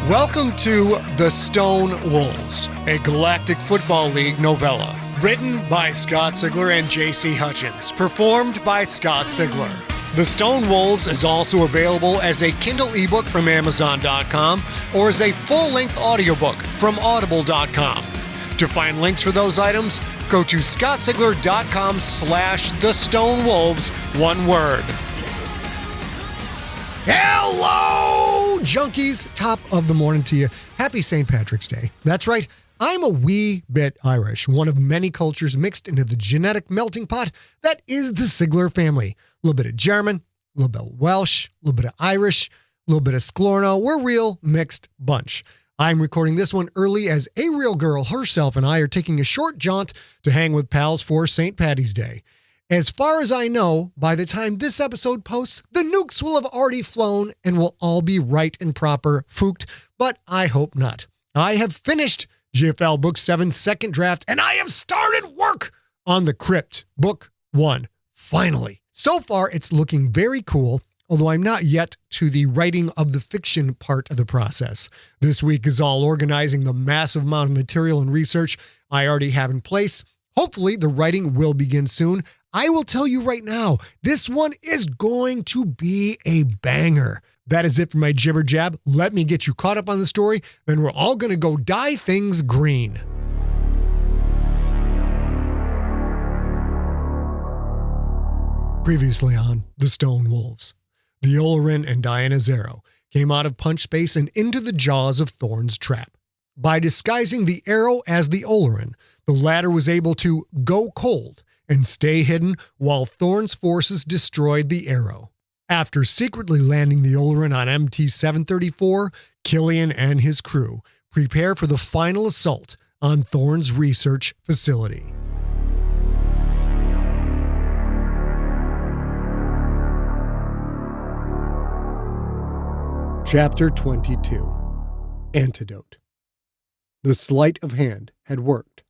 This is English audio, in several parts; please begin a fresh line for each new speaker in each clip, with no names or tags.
Welcome to The Stone Wolves, a Galactic Football League novella. Written by Scott Sigler and J.C. Hutchins. Performed by Scott Sigler. The Stone Wolves is also available as a Kindle ebook from Amazon.com or as a full-length audiobook from Audible.com. To find links for those items, go to scottsigler.com/thestonewolves, one word. Hello, junkies! Top of the morning to you. Happy St. Patrick's Day. That's right, I'm a wee bit Irish, one of many cultures mixed into the genetic melting pot that is the Sigler family. A little bit of German, a little bit of Welsh, a little bit of Irish, a little bit of Sklorno. We're a real mixed bunch. I'm recording this one early as a real girl herself and I are taking a short jaunt to hang with pals for St. Paddy's Day. As far as I know, by the time this episode posts, the nukes will have already flown and we'll all be right and proper fooked, but I hope not. I have finished GFL Book 7's second draft and I have started work on the Crypt, Book 1, finally. So far, it's looking very cool, although I'm not yet to the writing of the fiction part of the process. This week is all organizing the massive amount of material and research I already have in place. Hopefully, the writing will begin soon. I will tell you right now, this one is going to be a banger. That is it for my jibber jab. Let me get you caught up on the story, then we're all going to go dye things green. Previously on The Stone Wolves, the Olorun and Diana's arrow came out of punch space and into the jaws of Thorne's trap. By disguising the arrow as the Olorun, the latter was able to go cold and stay hidden while Thorne's forces destroyed the arrow. After secretly landing the Olorun on MT-734, Killian and his crew prepare for the final assault on Thorne's research facility. Chapter 22. Antidote. The sleight of hand had worked.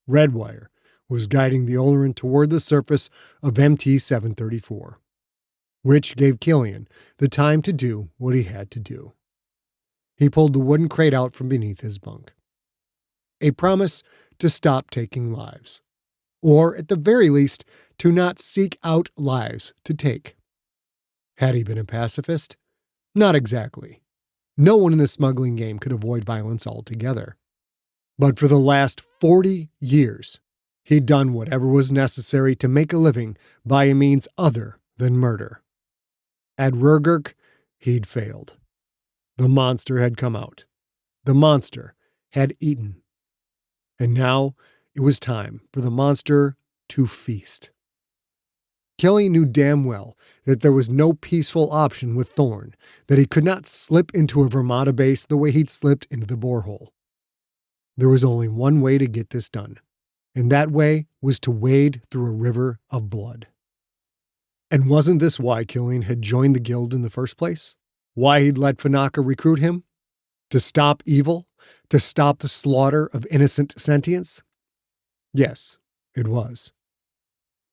Redwire was guiding the Olorun toward the surface of MT-734, which gave Killian the time to do what he had to do. He pulled the wooden crate out from beneath his bunk. A promise to stop taking lives, or at the very least, to not seek out lives to take. Had he been a pacifist? Not exactly. No one in the smuggling game could avoid violence altogether. But for the last 40 years, he'd done whatever was necessary to make a living by a means other than murder. At Rurgurk, he'd failed. The monster had come out. The monster had eaten. And now it was time for the monster to feast. Kelly knew damn well that there was no peaceful option with Thorne, that he could not slip into a Vermata base the way he'd slipped into the borehole. There was only one way to get this done, and that way was to wade through a river of blood. And wasn't this why Killian had joined the guild in the first place? Why he'd let Fanaka recruit him? To stop evil? To stop the slaughter of innocent sentience? Yes, it was.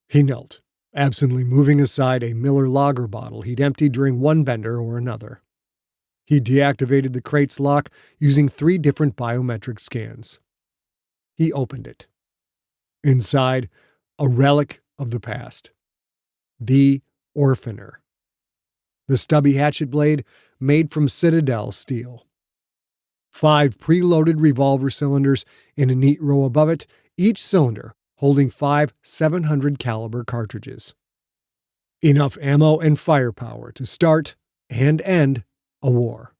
He knelt, absently moving aside a Miller Lager bottle he'd emptied during one bender or another. He deactivated the crate's lock using 3 different biometric scans. He opened it. Inside, a relic of the past. The Orphaner. The stubby hatchet blade made from Citadel steel. 5 preloaded revolver cylinders in a neat row above it, each cylinder holding 5 700 caliber cartridges. Enough ammo and firepower to start and end a war.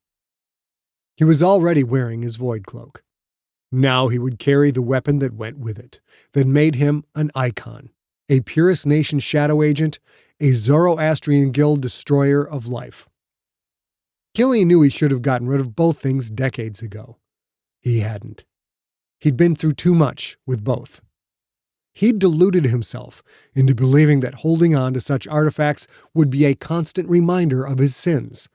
He was already wearing his void cloak. Now he would carry the weapon that went with it, that made him an icon, a Purist Nation shadow agent, a Zoroastrian guild destroyer of life. Killian knew he should have gotten rid of both things decades ago. He hadn't. He'd been through too much with both. He'd deluded himself into believing that holding on to such artifacts would be a constant reminder of his sins,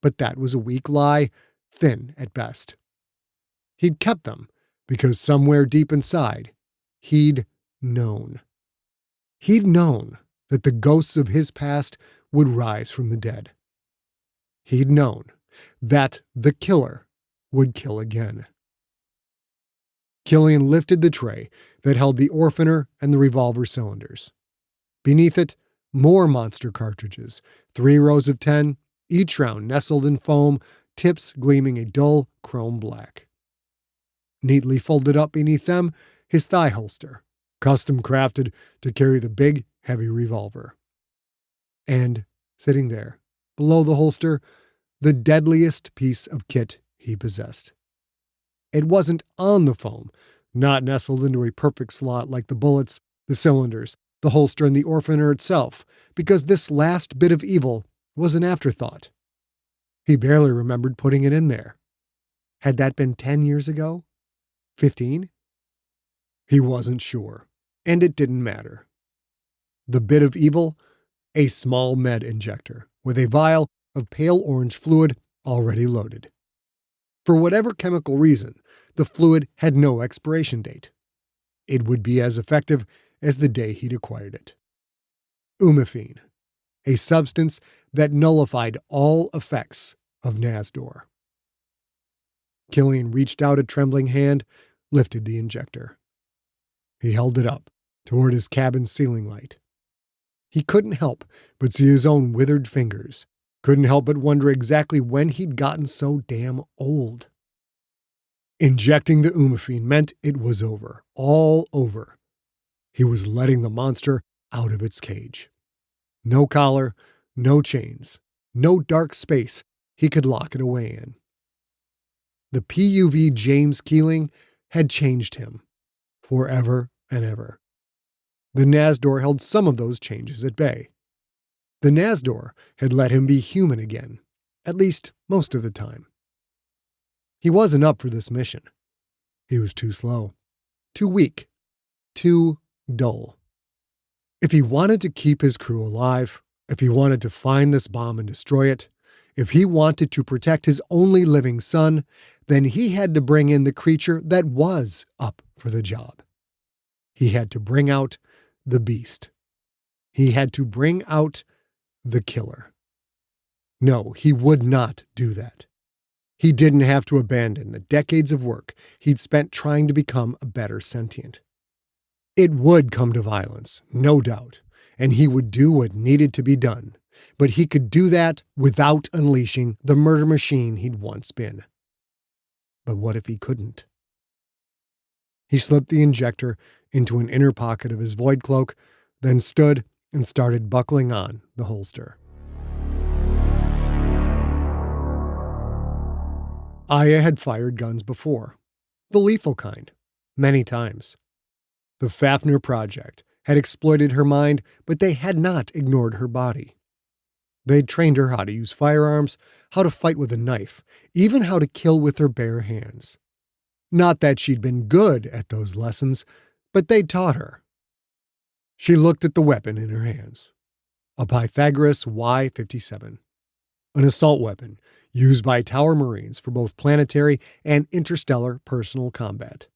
but that was a weak lie, thin at best. He'd kept them because somewhere deep inside, he'd known. He'd known that the ghosts of his past would rise from the dead. He'd known that the killer would kill again. Killian lifted the tray that held the orphaner and the revolver cylinders. Beneath it, more monster cartridges, 3 rows of 10, each round nestled in foam, tips gleaming a dull chrome black. Neatly folded up beneath them, his thigh holster, custom crafted to carry the big, heavy revolver. And, sitting there, below the holster, the deadliest piece of kit he possessed. It wasn't on the foam, not nestled into a perfect slot like the bullets, the cylinders, the holster, and the orphaner itself, because this last bit of evil was an afterthought. He barely remembered putting it in there. Had that been 10 years ago? 15? He wasn't sure, and it didn't matter. The bit of evil? A small med injector with a vial of pale orange fluid already loaded. For whatever chemical reason, the fluid had no expiration date. It would be as effective as the day he'd acquired it. Umifene, a substance that nullified all effects of Nasdor. Killian reached out a trembling hand, lifted the injector. He held it up toward his cabin ceiling light. He couldn't help but see his own withered fingers, couldn't help but wonder exactly when he'd gotten so damn old. Injecting the Umifene meant it was over, all over. He was letting the monster out of its cage. No collar, no chains, no dark space he could lock it away in. The PUV James Keeling had changed him, forever and ever. The Nasdor held some of those changes at bay. The Nasdor had let him be human again, at least most of the time. He wasn't up for this mission. He was too slow, too weak, too dull. If he wanted to keep his crew alive, if he wanted to find this bomb and destroy it, if he wanted to protect his only living son, then he had to bring in the creature that was up for the job. He had to bring out the beast. He had to bring out the killer. No, he would not do that. He didn't have to abandon the decades of work he'd spent trying to become a better sentient. It would come to violence, no doubt, and he would do what needed to be done, but he could do that without unleashing the murder machine he'd once been. But what if he couldn't? He slipped the injector into an inner pocket of his void cloak, then stood and started buckling on the holster. Aya had fired guns before, the lethal kind, many times. The Fafnir Project had exploited her mind, but they had not ignored her body. They'd trained her how to use firearms, how to fight with a knife, even how to kill with her bare hands. Not that she'd been good at those lessons, but they'd taught her. She looked at the weapon in her hands. A Pythagoras Y-57. An assault weapon used by Tower Marines for both planetary and interstellar personal combat.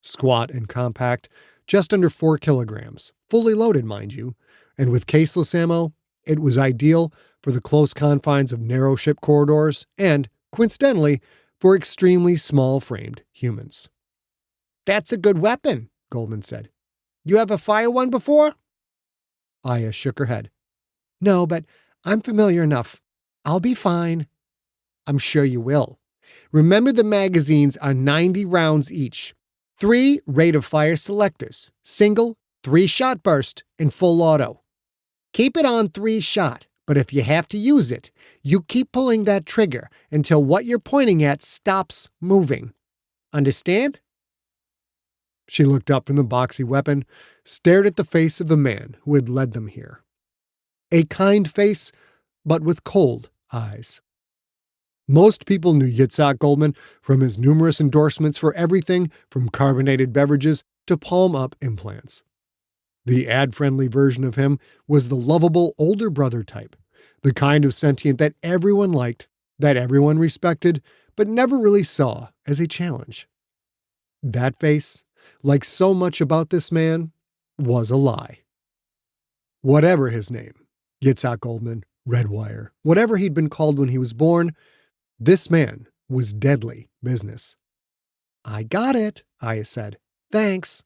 Squat and compact, just under 4 kilograms, fully loaded, mind you, and with caseless ammo, it was ideal for the close confines of narrow ship corridors and, coincidentally, for extremely small-framed humans. "That's a good weapon," Goldman said. "You ever fire one before?" Aya shook her head. "No, but I'm familiar enough. I'll be fine." "I'm sure you will. Remember, the magazines are 90 rounds each. 3 rate-of-fire selectors, single, 3-shot burst, and full auto. Keep it on 3-shot, but if you have to use it, you keep pulling that trigger until what you're pointing at stops moving. Understand?" She looked up from the boxy weapon, stared at the face of the man who had led them here. A kind face, but with cold eyes. Most people knew Yitzhak Goldman from his numerous endorsements for everything from carbonated beverages to palm-up implants. The ad-friendly version of him was the lovable older brother type, the kind of sentient that everyone liked, that everyone respected, but never really saw as a challenge. That face, like so much about this man, was a lie. Whatever his name, Yitzhak Goldman, Redwire, whatever he'd been called when he was born, this man was deadly business. I got it, Aya said. Thanks.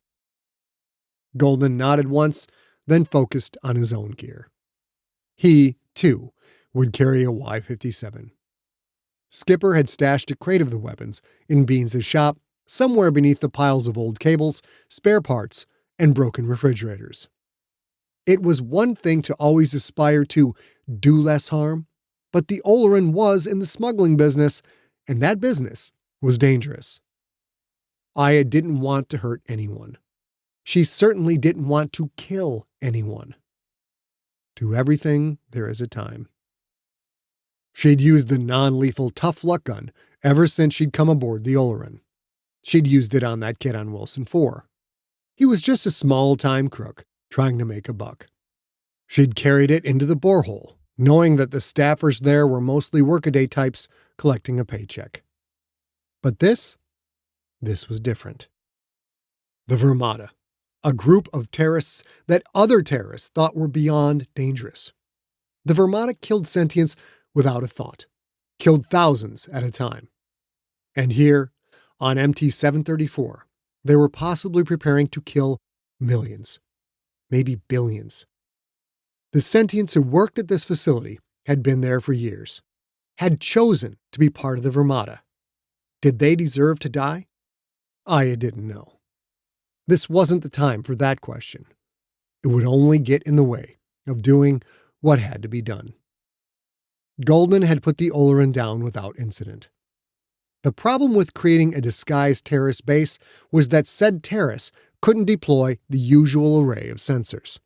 Goldman nodded once, then focused on his own gear. He, too, would carry a Y-57. Skipper had stashed a crate of the weapons in Beans' shop, somewhere beneath the piles of old cables, spare parts, and broken refrigerators. It was one thing to always aspire to do less harm, but the Olorun was in the smuggling business, and that business was dangerous. Aya didn't want to hurt anyone. She certainly didn't want to kill anyone. To everything, there is a time. She'd used the non-lethal tough luck gun ever since she'd come aboard the Olorun. She'd used it on that kid on Wilson 4. He was just a small-time crook trying to make a buck. She'd carried it into the borehole, knowing that the staffers there were mostly workaday types collecting a paycheck. But this was different. The Vermata, a group of terrorists that other terrorists thought were beyond dangerous. The Vermata killed sentients without a thought, killed thousands at a time. And here, on MT-734, they were possibly preparing to kill millions, maybe billions. The sentients who worked at this facility had been there for years, had chosen to be part of the Vermata. Did they deserve to die? Aya didn't know. This wasn't the time for that question. It would only get in the way of doing what had to be done. Goldman had put the Olorun down without incident. The problem with creating a disguised terrorist base was that said terrorists couldn't deploy the usual array of sensors.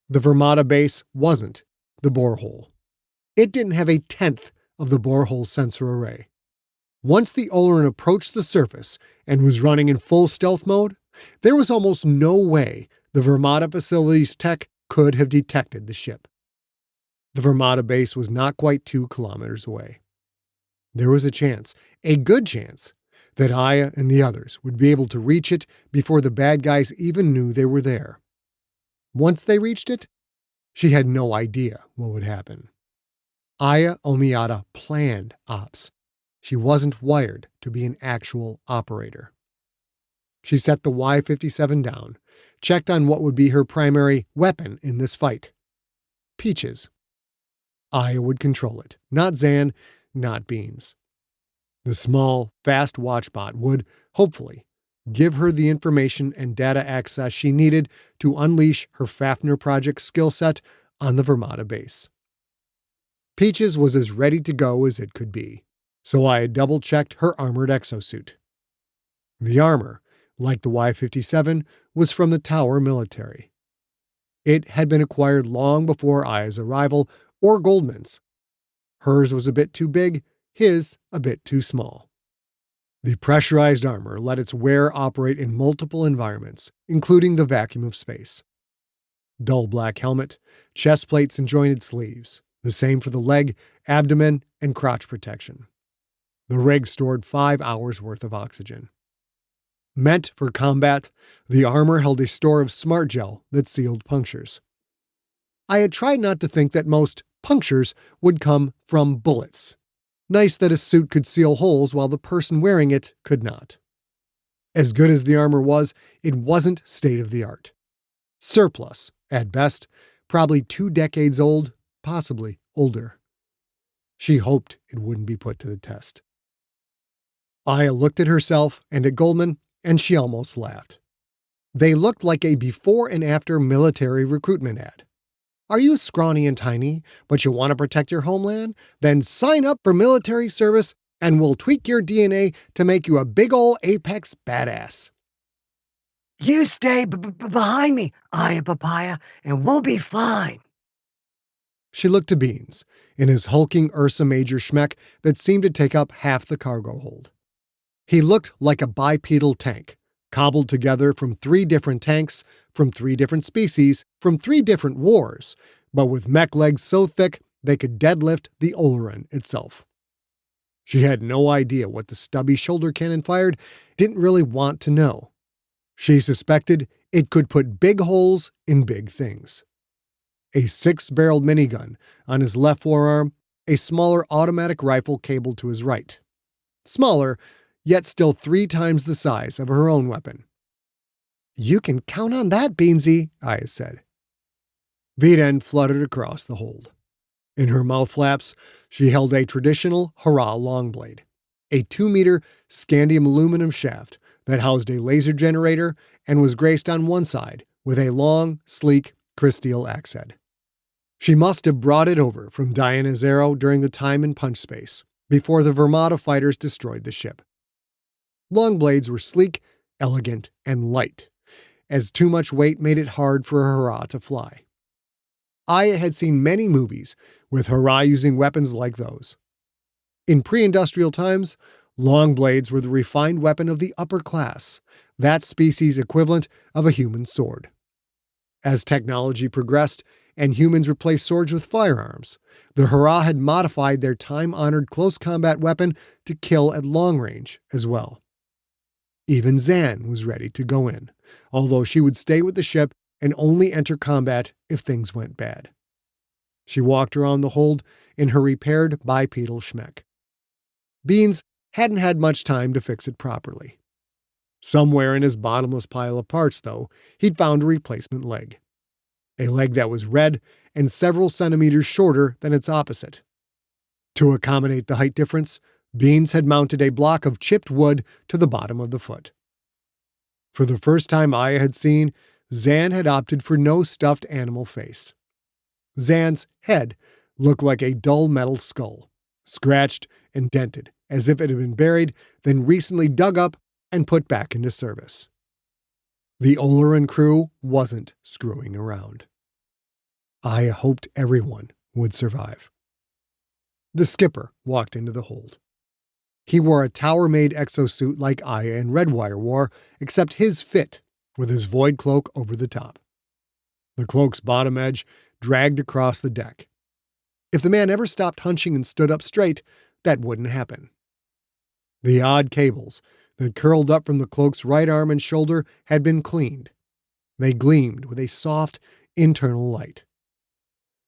The Vermata base wasn't the borehole. It didn't have a tenth of the borehole's sensor array. Once the Olorun approached the surface and was running in full stealth mode, there was almost no way the Vermata facility's tech could have detected the ship. The Vermata base was not quite 2 kilometers away. There was a chance, a good chance, that Aya and the others would be able to reach it before the bad guys even knew they were there. Once they reached it, she had no idea what would happen. Aya Omiata planned ops. She wasn't wired to be an actual operator. She set the Y-57 down, checked on what would be her primary weapon in this fight. Peaches. Aya would control it, not Zan, not Beans. The small, fast watchbot would, hopefully, give her the information and data access she needed to unleash her Fafnir project skill set on the Vermata base. Peaches was as ready to go as it could be, so I had double-checked her armored exosuit. The armor, like the Y-57, was from the Tower military. It had been acquired long before Aya's arrival or Goldman's. Hers was a bit too big, his a bit too small. The pressurized armor let its wearer operate in multiple environments, including the vacuum of space. Dull black helmet, chest plates and jointed sleeves, the same for the leg, abdomen, and crotch protection. The rig stored 5 hours' worth of oxygen. Meant for combat, the armor held a store of smart gel that sealed punctures. I had tried not to think that most punctures would come from bullets. Nice that a suit could seal holes while the person wearing it could not. As good as the armor was, it wasn't state-of-the-art. Surplus, at best, probably 2 decades old, possibly older. She hoped it wouldn't be put to the test. Aya looked at herself and at Goldman, and she almost laughed. They looked like a before and after military recruitment ad. Are you scrawny and tiny, but you want to protect your homeland? Then sign up for military service and we'll tweak your DNA to make you a big ol' apex badass.
You stay behind me, Aya Papaya, and we'll be fine.
She looked to Beans, in his hulking Ursa Major schmeck that seemed to take up half the cargo hold. He looked like a bipedal tank, cobbled together from 3 different tanks, from 3 different species, from 3 different wars, but with mech legs so thick they could deadlift the Olorun itself. She had no idea what the stubby shoulder cannon fired, didn't really want to know. She suspected it could put big holes in big things. A 6-barreled minigun on his left forearm, a smaller automatic rifle cabled to his right. Smaller, yet still 3 times the size of her own weapon. "You can count on that, Beansy," Aya said. Viden fluttered across the hold. In her mouth flaps, she held a traditional Hurrah longblade, a 2-meter scandium aluminum shaft that housed a laser generator and was graced on one side with a long, sleek crysteel axe head. She must have brought it over from Diana's arrow during the time and punch space, before the Vermata fighters destroyed the ship. Longblades were sleek, elegant, and light, as too much weight made it hard for a Hurrah to fly. Aya had seen many movies with Hurrah using weapons like those. In pre-industrial times, long blades were the refined weapon of the upper class, that species' equivalent of a human sword. As technology progressed and humans replaced swords with firearms, the Hurrah had modified their time-honored close combat weapon to kill at long range as well. Even Zan was ready to go in, although she would stay with the ship and only enter combat if things went bad. She walked around the hold in her repaired bipedal schmeck. Beans hadn't had much time to fix it properly. Somewhere in his bottomless pile of parts, though, he'd found a replacement leg. A leg that was red and several centimeters shorter than its opposite. To accommodate the height difference, Beans had mounted a block of chipped wood to the bottom of the foot. For the first time Aya had seen, Zan had opted for no stuffed animal face. Zan's head looked like a dull metal skull, scratched and dented, as if it had been buried, then recently dug up and put back into service. The Olorun crew wasn't screwing around. Aya hoped everyone would survive. The skipper walked into the hold. He wore a tower-made exosuit like Aya and Redwire wore, except his fit, with his void cloak over the top. The cloak's bottom edge dragged across the deck. If the man ever stopped hunching and stood up straight, that wouldn't happen. The odd cables that curled up from the cloak's right arm and shoulder had been cleaned. They gleamed with a soft, internal light.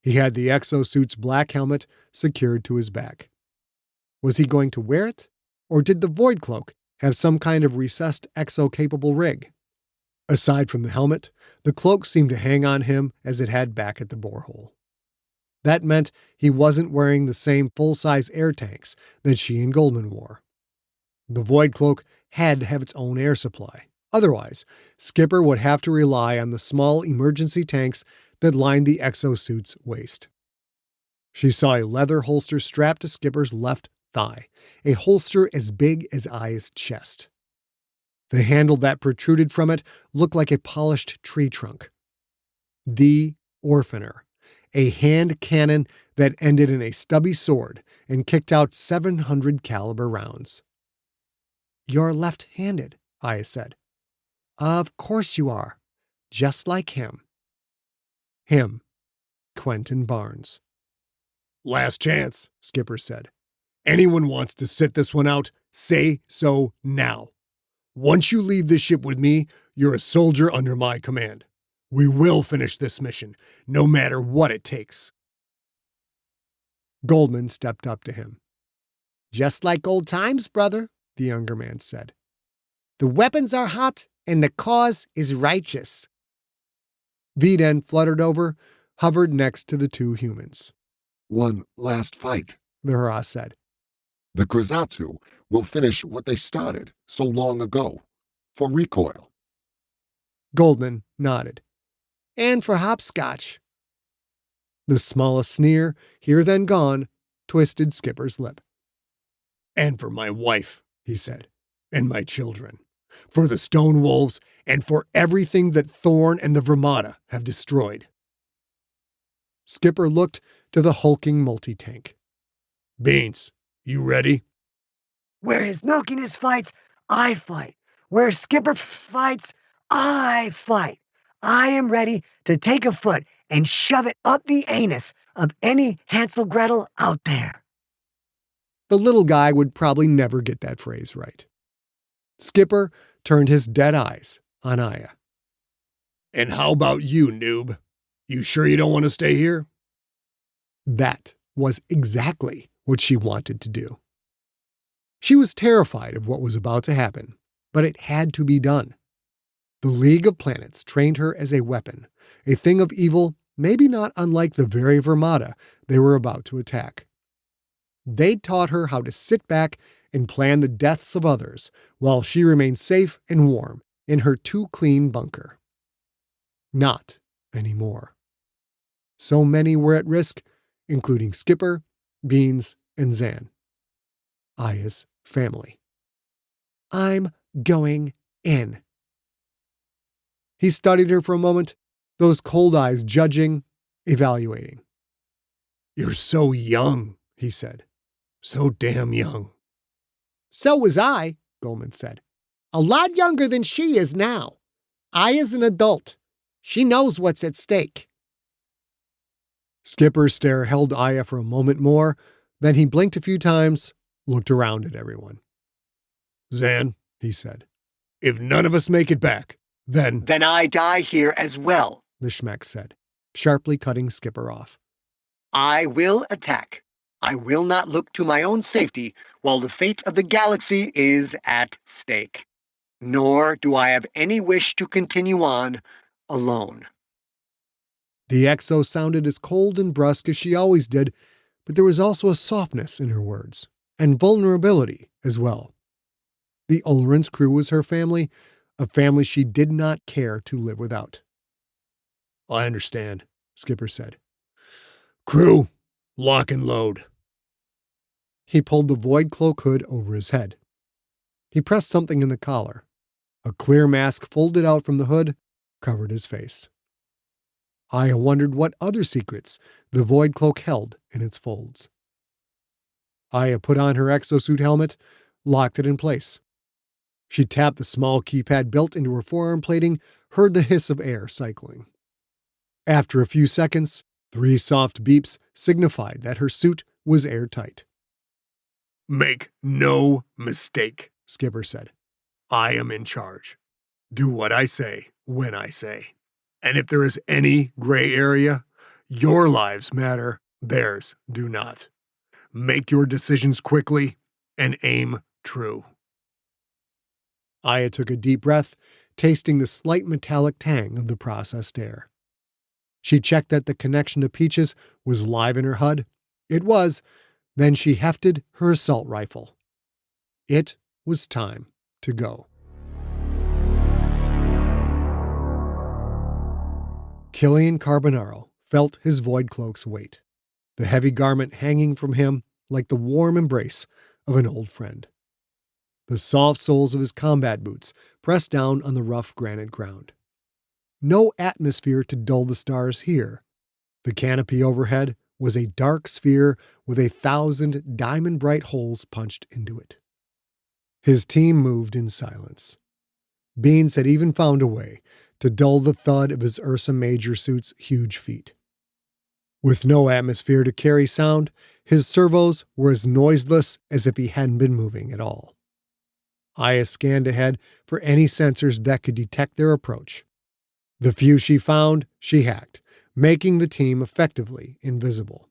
He had the exosuit's black helmet secured to his back. Was he going to wear it, or did the void cloak have some kind of recessed exo-capable rig? Aside from the helmet, the cloak seemed to hang on him as it had back at the borehole. That meant he wasn't wearing the same full-size air tanks that she and Goldman wore. The void cloak had to have its own air supply. Otherwise, Skipper would have to rely on the small emergency tanks that lined the exosuit's waist. She saw a leather holster strapped to Skipper's left thigh, a holster as big as Aya's chest. The handle that protruded from it looked like a polished tree trunk. The Orphaner, a hand cannon that ended in a stubby sword and kicked out 700 caliber rounds. "You're left-handed," Aya said. "Of course you are. Just like him." Him. Quentin Barnes. "Last chance," Skipper said. "Anyone wants to sit this one out, say so now. Once you leave this ship with me, you're a soldier under my command. We will finish this mission, no matter what it takes." Goldman stepped up to him. "Just like old times, brother," the younger man said. "The weapons are hot, and the cause is righteous." Viden fluttered over, hovered next to the two humans.
"One last fight,"
the Hurrah said.
"The Krizatu will finish what they started so long ago, for recoil."
Goldman nodded. "And for hopscotch." The smallest sneer, here then gone, twisted Skipper's lip. "And for my wife," he said, "and my children. For the Stone Wolves, and for everything that Thorne and the Vermata have destroyed." Skipper looked to the hulking multi-tank. "Beans, you ready?"
Where His Milkiness fights, I fight. Where Skipper fights, I fight. I am ready to take a foot and shove it up the anus of any Hansel Gretel out there.
The little guy would probably never get that phrase right. Skipper turned his dead eyes on Aya. "And how about you, noob? You sure you don't want to stay here?" That was exactly what she wanted to do. She was terrified of what was about to happen, but it had to be done. The League of Planets trained her as a weapon, a thing of evil, maybe not unlike the very Vermata they were about to attack. They'd taught her how to sit back and plan the deaths of others while she remained safe and warm in her too-clean bunker. Not anymore. So many were at risk, including Skipper, Beans, and Zan. Aya's family. I'm going in. He studied her for a moment, those cold eyes judging, evaluating. You're so young, he said. So damn young. So was I, Goldman said. A lot younger than she is now. Aya's an adult. She knows what's at stake. Skipper's stare held Aya for a moment more, then he blinked a few times, looked around at everyone. Zan, he said, if none of us make it back, then
I die here as well,
the Schmeck said, sharply cutting Skipper off.
I will attack. I will not look to my own safety while the fate of the galaxy is at stake. Nor do I have any wish to continue on alone.
The XO sounded as cold and brusque as she always did, but there was also a softness in her words, and vulnerability as well. The Olorun's crew was her family, a family she did not care to live without. I understand, Skipper said. Crew, lock and load. He pulled the void cloak hood over his head. He pressed something in the collar. A clear mask folded out from the hood covered his face. Aya wondered what other secrets the void cloak held in its folds. Aya put on her exosuit helmet, locked it in place. She tapped the small keypad built into her forearm plating, heard the hiss of air cycling. After a few seconds, 3 soft beeps signified that her suit was airtight. Make no mistake, Skipper said. I am in charge. Do what I say when I say. And if there is any gray area, your lives matter, theirs do not. Make your decisions quickly and aim true. Aya took a deep breath, tasting the slight metallic tang of the processed air. She checked that the connection to Peaches was live in her HUD. It was. Then she hefted her assault rifle. It was time to go. Killian Carbonaro felt his void cloak's weight, the heavy garment hanging from him like the warm embrace of an old friend. The soft soles of his combat boots pressed down on the rough granite ground. No atmosphere to dull the stars here. The canopy overhead was a dark sphere with 1,000 diamond-bright holes punched into it. His team moved in silence. Beans had even found a way to dull the thud of his Ursa Major suit's huge feet. With no atmosphere to carry sound, his servos were as noiseless as if he hadn't been moving at all. Aya scanned ahead for any sensors that could detect their approach. The few she found, she hacked, making the team effectively invisible.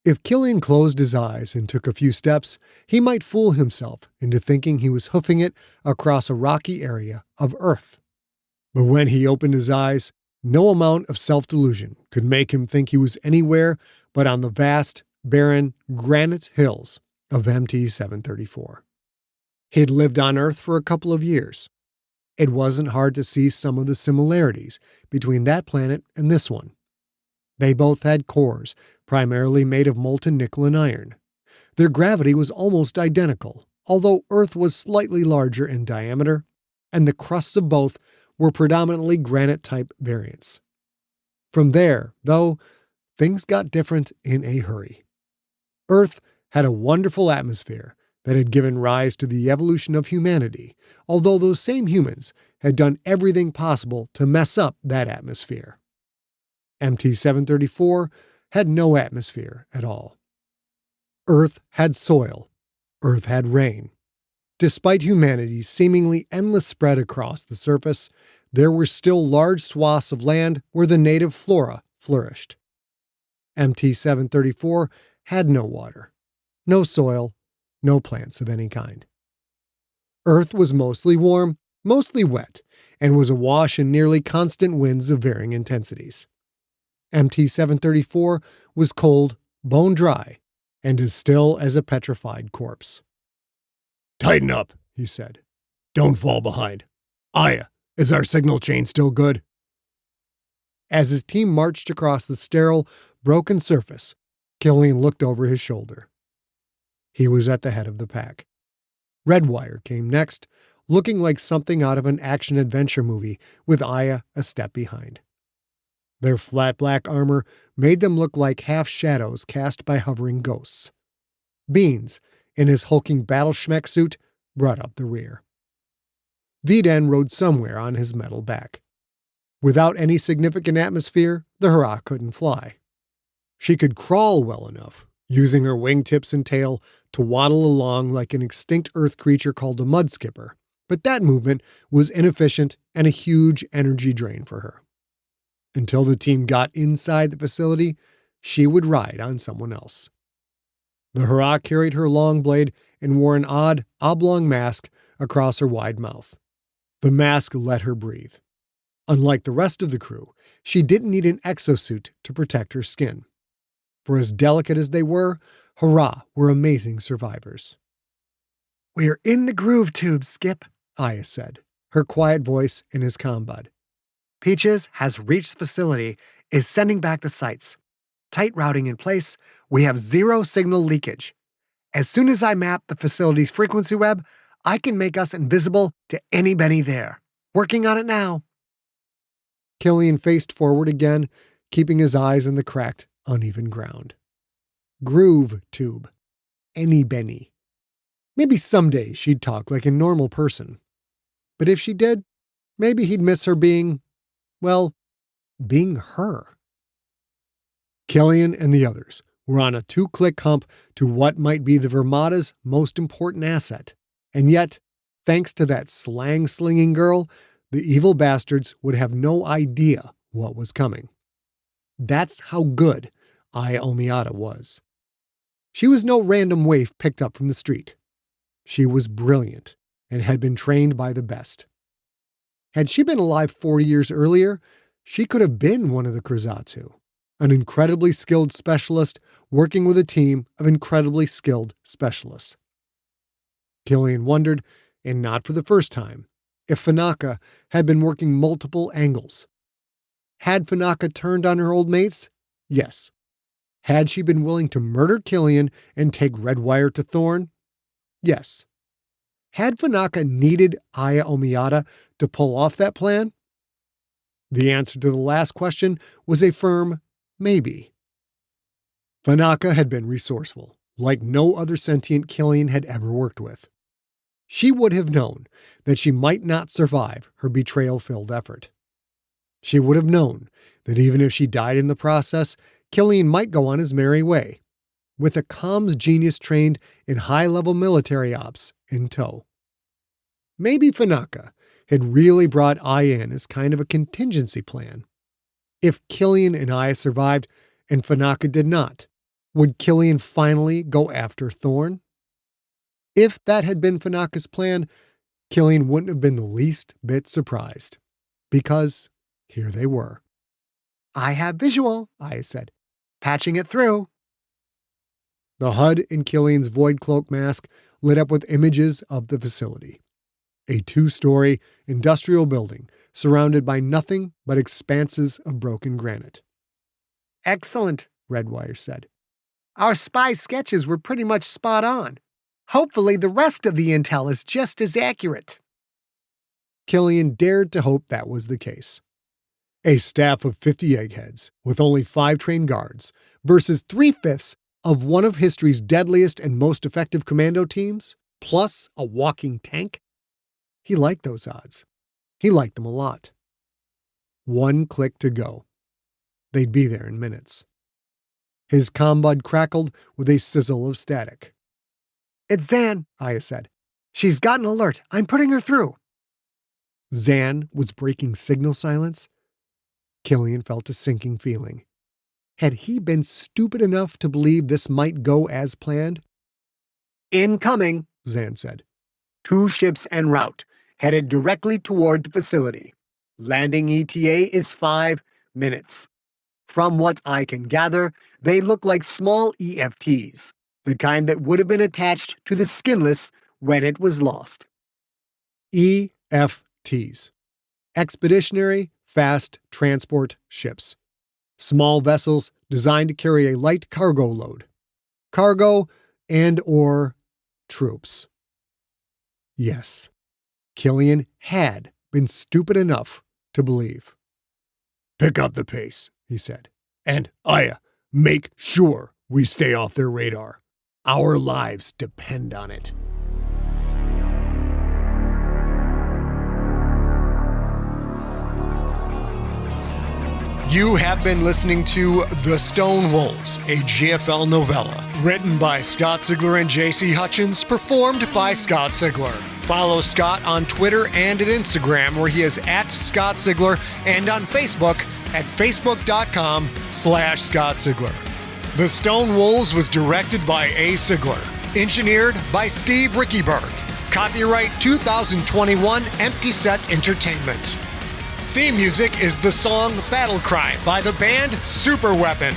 If Killian closed his eyes and took a few steps, he might fool himself into thinking he was hoofing it across a rocky area of Earth. But when he opened his eyes, no amount of self-delusion could make him think he was anywhere but on the vast, barren, granite hills of MT-734. He'd lived on Earth for a couple of years. It wasn't hard to see some of the similarities between that planet and this one. They both had cores, primarily made of molten nickel and iron. Their gravity was almost identical, although Earth was slightly larger in diameter, and the crusts of both were predominantly granite-type variants. From there, though, things got different in a hurry. Earth had a wonderful atmosphere that had given rise to the evolution of humanity, although those same humans had done everything possible to mess up that atmosphere. MT-734 had no atmosphere at all. Earth had soil. Earth had rain. Despite humanity's seemingly endless spread across the surface, there were still large swaths of land where the native flora flourished. MT-734 had no water, no soil, No plants of any kind. Earth was mostly warm, mostly wet, and was awash in nearly constant winds of varying intensities. MT-734 was cold, bone dry, and as still as a petrified corpse. "Tighten up," he said. "Don't fall behind. Aya, is our signal chain still good?" As his team marched across the sterile, broken surface, Killian looked over his shoulder. He was at the head of the pack. Redwire came next, looking like something out of an action-adventure movie, with Aya a step behind. Their flat black armor made them look like half-shadows cast by hovering ghosts. Beans, in his hulking battle-schmeck suit, brought up the rear. Viden rode somewhere on his metal back. Without any significant atmosphere, the Hurrah couldn't fly. She could crawl well enough, using her wingtips and tail to waddle along like an extinct Earth creature called a mudskipper, but that movement was inefficient and a huge energy drain for her. Until the team got inside the facility, she would ride on someone else. The Hurrah carried her long blade and wore an odd, oblong mask across her wide mouth. The mask let her breathe. Unlike the rest of the crew, she didn't need an exosuit to protect her skin. For as delicate as they were, Hurrah were amazing survivors.
"We're in the groove tube, Skip,"
Aya said, her quiet voice in his comm bud.
"Peaches has reached the facility, is sending back the sights. Tight routing in place, we have zero signal leakage. As soon as I map the facility's frequency web, I can make us invisible to anybody there. Working on it now."
Killian faced forward again, keeping his eyes on the cracked, uneven ground. Groove tube. Any Benny. Maybe someday she'd talk like a normal person. But if she did, maybe he'd miss her being, well, being her. Killian and the others were on a 2-click hump to what might be the Vermada's most important asset. And yet, thanks to that slang-slinging girl, the evil bastards would have no idea what was coming. That's how good Aya Omiata was. She was no random waif picked up from the street. She was brilliant and had been trained by the best. Had she been alive 40 years earlier, she could have been one of the Kruzatsu, an incredibly skilled specialist working with a team of incredibly skilled specialists. Killian wondered, and not for the first time, if Fanaka had been working multiple angles. Had Fanaka turned on her old mates? Yes. Had she been willing to murder Killian and take Redwire to Thorne? Yes. Had Fanaka needed Aya Omiata to pull off that plan? The answer to the last question was a firm maybe. Fanaka had been resourceful, like no other sentient Killian had ever worked with. She would have known that she might not survive her betrayal-filled effort. She would have known that even if she died in the process, Killian might go on his merry way, with a comms genius trained in high-level military ops in tow. Maybe Fanaka had really brought Aya in as kind of a contingency plan. If Killian and Aya survived and Fanaka did not, would Killian finally go after Thorne? If that had been Fanaka's plan, Killian wouldn't have been the least bit surprised. Because here they were.
"I have visual,"
Aya said.
"Patching it through."
The HUD in Killian's void cloak mask lit up with images of the facility. A 2-story industrial building surrounded by nothing but expanses of broken granite.
"Excellent,"
Redwire said.
"Our spy sketches were pretty much spot on. Hopefully the rest of the intel is just as accurate."
Killian dared to hope that was the case. A staff of 50 eggheads, with only 5 trained guards, versus 3/5 of one of history's deadliest and most effective commando teams, plus a walking tank? He liked those odds. He liked them a lot. 1 click to go. They'd be there in minutes. His combud crackled with a sizzle of static.
"It's Zan,"
Aya said.
"She's got an alert. I'm putting her through."
Zan was breaking signal silence? Killian felt a sinking feeling. Had he been stupid enough to believe this might go as planned?
Incoming,
Zan said.
2 ships en route, headed directly toward the facility. Landing ETA is 5 minutes. From what I can gather, they look like small EFTs, the kind that would have been attached to the Skinless when it was lost.
EFTs. Expeditionary Fast Transport Ships. Small vessels designed to carry a light cargo load. Cargo and/or troops. Yes, Killian had been stupid enough to believe. "Pick up the pace," he said. "And, Aya, make sure we stay off their radar. Our lives depend on it." You have been listening to The Stone Wolves, a GFL novella. Written by Scott Sigler and J.C. Hutchins, performed by Scott Sigler. Follow Scott on Twitter and at Instagram, where he is at Scott Sigler, and on Facebook at facebook.com/Scott Sigler. The Stone Wolves was directed by A. Sigler. Engineered by Steve Rickyberg. Copyright 2021 Empty Set Entertainment. Theme music is the song Battle Cry by the band Super Weapon.